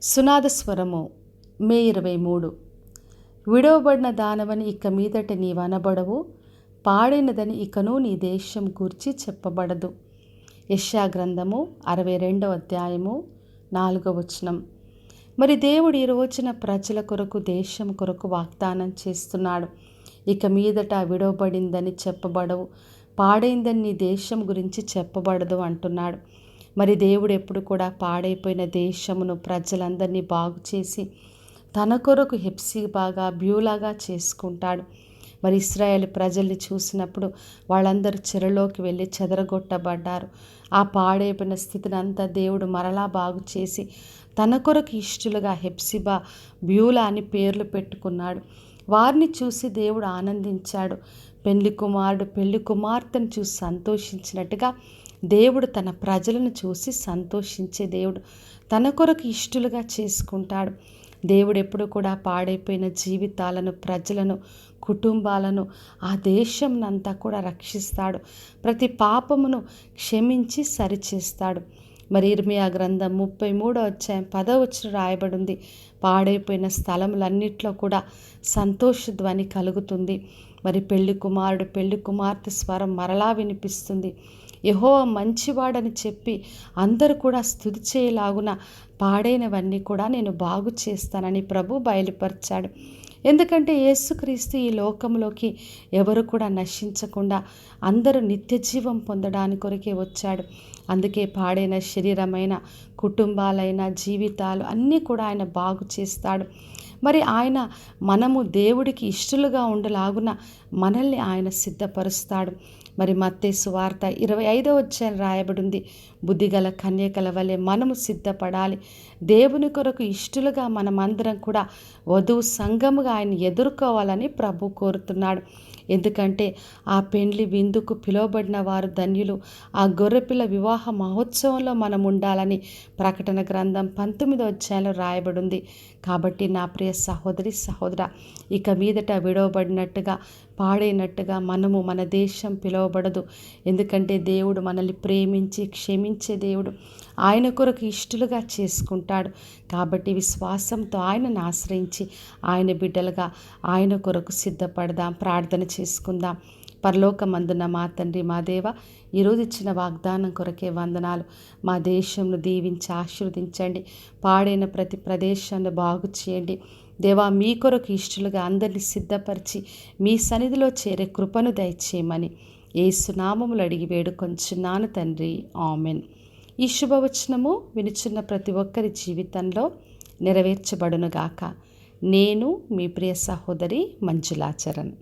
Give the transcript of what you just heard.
సునాద స్వరము మే 23. విడవబడిన దానవని ఇక మీదట నీవనబడవు, పాడైనదని ఇకను నీ దేశం గూర్చి చెప్పబడదు. యెషయా గ్రంథము 62వ అధ్యాయము 4వ వచనం. మరి దేవుడు ఈ రోజున ప్రజల కొరకు, దేశం కొరకు వాగ్దానం చేస్తున్నాడు. ఇక మీదట విడవబడిందని చెప్పబడవు, పాడైందని నీ దేశం గురించి చెప్పబడదు అంటున్నాడు. మరి దేవుడు ఎప్పుడు కూడా పాడైపోయిన దేశమును, ప్రజలందరినీ బాగు చేసి తన కొరకు హెప్సిబాగా, బ్యూలాగా చేసుకుంటాడు. మరి ఇశ్రాయేలు ప్రజల్ని చూసినప్పుడు వాళ్ళందరూ చెరలోకి వెళ్ళి చెదరగొట్టబడ్డారు. ఆ పాడైపోయిన స్థితిని అంతా దేవుడు మరలా బాగు చేసి తన కొరకు ఇష్టలుగా హెప్సిబా, బ్యూలా అని పేర్లు పెట్టుకున్నాడు. వారిని చూసి దేవుడు ఆనందించాడు. పెళ్లి కుమారుడు పెళ్లి కుమార్తెను చూసి సంతోషించినట్టుగా దేవుడు తన ప్రజలను చూసి సంతోషించే దేవుడు. తన కొరకు ఇష్టలుగా చేసుకుంటాడు. దేవుడు ఎప్పుడు కూడా పాడైపోయిన జీవితాలను, ప్రజలను, కుటుంబాలను, ఆ దేశంనంతా కూడా రక్షిస్తాడు. ప్రతి పాపమును క్షమించి సరిచేస్తాడు. మరి ఇర్మియా గ్రంథం 33వ అధ్యాయం 10వ వచనం రాయబడింది. పాడైపోయిన స్థలములన్నిట్లో కూడా సంతోషధ్వని కలుగుతుంది. మరి పెళ్లి కుమారుడు పెళ్లి కుమార్తె స్వరం మరలా వినిపిస్తుంది. యెహోవా మంచివాడని చెప్పి అందరూ కూడా స్తుతి చేయలాగున పాడైనవన్నీ కూడా నేను బాగు చేస్తానని ప్రభు బయలుపరిచాడు. ఎందుకంటే యేసుక్రీస్తు ఈ లోకంలోకి ఎవరు కూడా నశించకుండా అందరూ నిత్య జీవం పొందడానికి కొరకే వచ్చాడు. అందుకే పాడైన శరీరమైన, కుటుంబాలైన, జీవితాలు అన్నీ కూడా ఆయన బాగు చేస్తాడు. మరి ఆయన మనము దేవుడికి ఇష్టలుగా ఉండలాగున మనల్ని ఆయన సిద్ధపరుస్తాడు. మరి మత్తయి సువార్త 25వ అధ్యాయం రాయబడింది. బుద్ధిగల కన్యకల వలె మనము సిద్ధపడాలి. దేవుని కొరకు ఇష్టలుగా మనమందరం కూడా వధువు సంఘముగా ఆయన ఎదుర్కోవాలని ప్రభు కోరుతున్నాడు. ఎందుకంటే ఆ పెండ్లి విందుకు పిలువబడిన వారు ధన్యులు. ఆ గొర్రెపిల్ల వివాహ మహోత్సవంలో మనం ఉండాలని ప్రకటన గ్రంథం 19వ అధ్యాయంలో రాయబడింది. కాబట్టి నా ప్రియ సహోదరి సహోదర, ఇక మీదట విడవబడినట్టుగా, పాడైనట్టుగా మనము, మన దేశం పిలువబడదు. ఎందుకంటే దేవుడు మనల్ని ప్రేమించి క్షమించే దేవుడు. ఆయన కొరకు ఇష్టలుగా చేసుకుంటాడు. కాబట్టి విశ్వాసంతో ఆయనను ఆశ్రయించి ఆయన బిడ్డలుగా ఆయన కొరకు సిద్ధపడదాం, ప్రార్థన చేసుకుందాం. పరలోకమందున్న మా తండ్రి, మా దేవ, ఈరోజు ఇచ్చిన వాగ్దానం కొరకే వందనాలు. మా దేశంను దీవించి ఆశీర్వదించండి. పాడైన ప్రతి ప్రదేశాన్ని బాగు చేయండి. దేవా, మీ కొరకు ఇష్టలుగా అందరినీ సిద్ధపరిచి మీ సన్నిధిలో చేరే కృపను దయచేయమని యేసు నామములో అడిగి వేడుకొంచున్నాను తండ్రి, ఆమెన్. ఈ శుభవచనము వినుచున్న ప్రతి ఒక్కరి జీవితంలో నెరవేర్చబడునుగాక. నేను మీ ప్రియ సహోదరి మంజులాచరణ్.